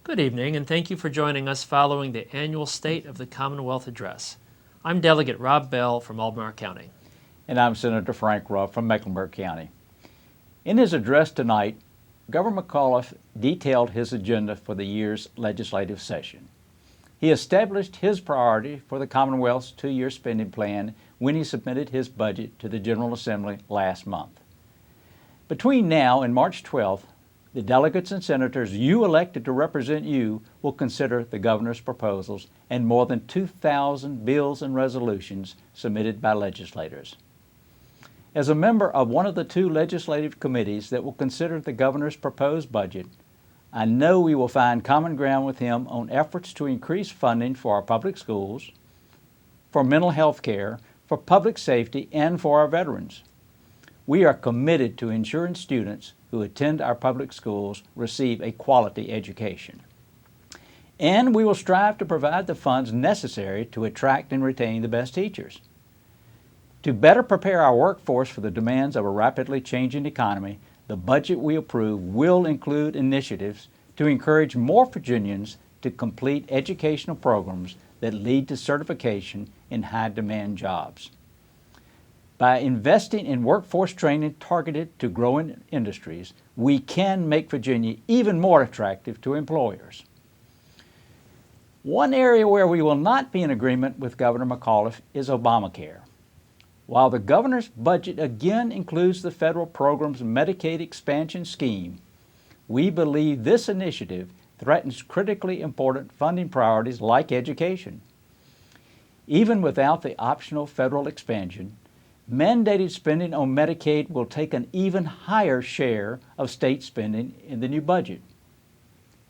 Good evening, and thank you for joining us following the annual State of the Commonwealth Address. I'm Delegate Rob Bell from Albemarle County. And I'm Senator Frank Ruff from Mecklenburg County. In his address tonight, Governor McAuliffe detailed his agenda for the year's legislative session. He established his priority for the Commonwealth's two-year spending plan when he submitted his budget to the General Assembly last month. Between now and March 12th, the delegates and senators you elected to represent you will consider the governor's proposals and more than 2,000 bills and resolutions submitted by legislators. As a member of one of the two legislative committees that will consider the governor's proposed budget, I know we will find common ground with him on efforts to increase funding for our public schools, for mental health care, for public safety, and for our veterans. We are committed to ensuring students who attend our public schools receive a quality education. And we will strive to provide the funds necessary to attract and retain the best teachers. To better prepare our workforce for the demands of a rapidly changing economy, the budget we approve will include initiatives to encourage more Virginians to complete educational programs that lead to certification in high-demand jobs. By investing in workforce training targeted to growing industries, we can make Virginia even more attractive to employers. One area where we will not be in agreement with Governor McAuliffe is Obamacare. While the governor's budget again includes the federal program's Medicaid expansion scheme, we believe this initiative threatens critically important funding priorities like education. Even without the optional federal expansion, mandated spending on Medicaid will take an even higher share of state spending in the new budget.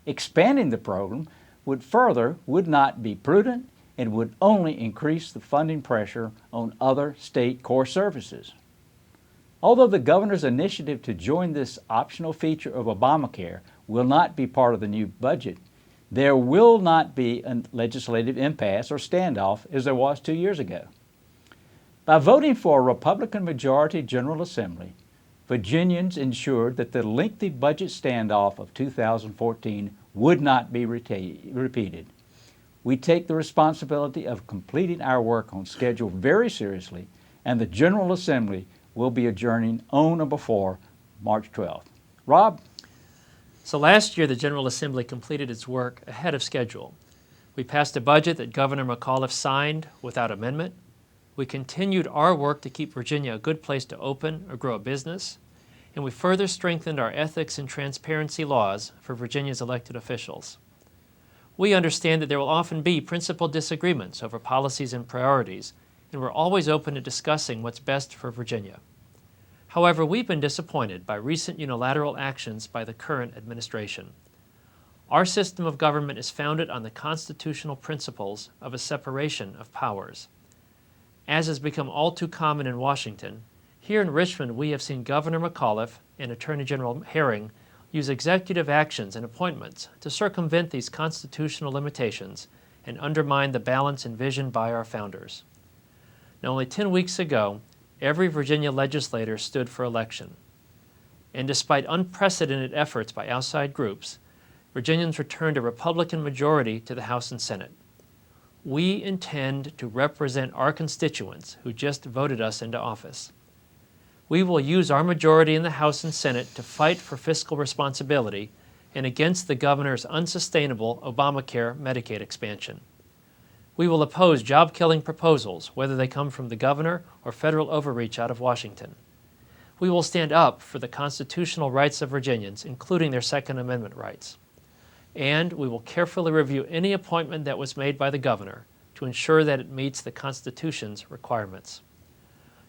Expanding the program would not be prudent and would only increase the funding pressure on other state core services. Although the governor's initiative to join this optional feature of Obamacare will not be part of the new budget, there will not be a legislative impasse or standoff as there was 2 years ago. By voting for a Republican majority General Assembly, Virginians ensured that the lengthy budget standoff of 2014 would not be repeated. We take the responsibility of completing our work on schedule very seriously, and the General Assembly will be adjourning on or before March 12th. Rob? So last year, the General Assembly completed its work ahead of schedule. We passed a budget that Governor McAuliffe signed without amendment. We continued our work to keep Virginia a good place to open or grow a business, and we further strengthened our ethics and transparency laws for Virginia's elected officials. We understand that there will often be principal disagreements over policies and priorities, and we're always open to discussing what's best for Virginia. However, we've been disappointed by recent unilateral actions by the current administration. Our system of government is founded on the constitutional principles of a separation of powers. As has become all too common in Washington, here in Richmond we have seen Governor McAuliffe and Attorney General Herring use executive actions and appointments to circumvent these constitutional limitations and undermine the balance envisioned by our founders. Now, only 10 weeks ago, every Virginia legislator stood for election. And despite unprecedented efforts by outside groups, Virginians returned a Republican majority to the House and Senate. We intend to represent our constituents who just voted us into office. We will use our majority in the House and Senate to fight for fiscal responsibility and against the governor's unsustainable Obamacare Medicaid expansion. We will oppose job-killing proposals, whether they come from the governor or federal overreach out of Washington. We will stand up for the constitutional rights of Virginians, including their Second Amendment rights. And we will carefully review any appointment that was made by the governor to ensure that it meets the Constitution's requirements.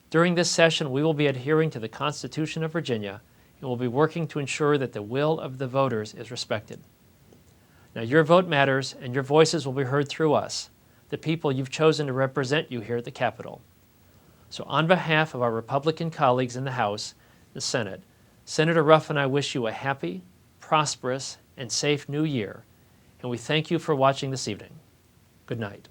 During this session, we will be adhering to the Constitution of Virginia and will be working to ensure that the will of the voters is respected. Now, your vote matters, and your voices will be heard through us, the people you've chosen to represent you here at the Capitol. So on behalf of our Republican colleagues in the House and the Senate, Senator Ruff and I wish you a happy, prosperous, and safe new year, and we thank you for watching this evening. Good night.